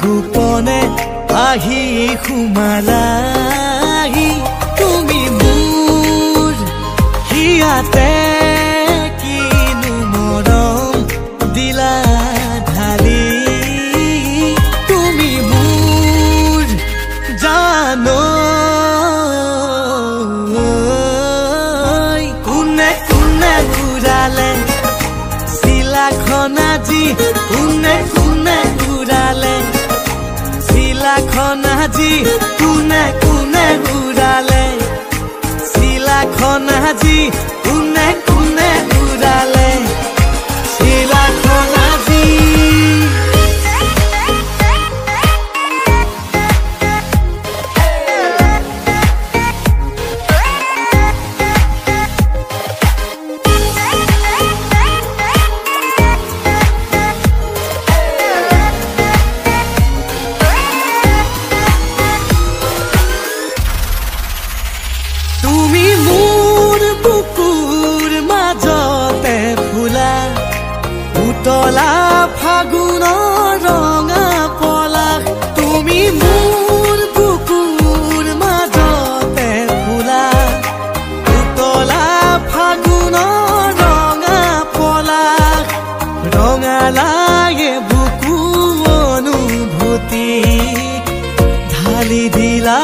গোপনে আহি সোমালাহি তুমি মোৰ হিয়াতে কিনো মৰম দিলা ঢালি তুমি মোৰ জানো কোনে কোনে ঘূৰালে চিলাখন আজি কোনে কোনে ঘূৰালে চিলাখন আজি কোনে কোনে ঘূৰালে চিলাখন আজি কোনে কোনে ঘূৰালে চিলাখন আজি তুমি মোৰ বুকুৰ মাজতে ফুলা উতলা ফাগুনৰ ৰঙা পলাশ তুমি মোৰ বুকুৰ মাজতে ফুলা উতলা ফাগুনৰ ৰঙা পলাশ ৰঙালায়ে বুকু অনুভূতি ঢালি দিলা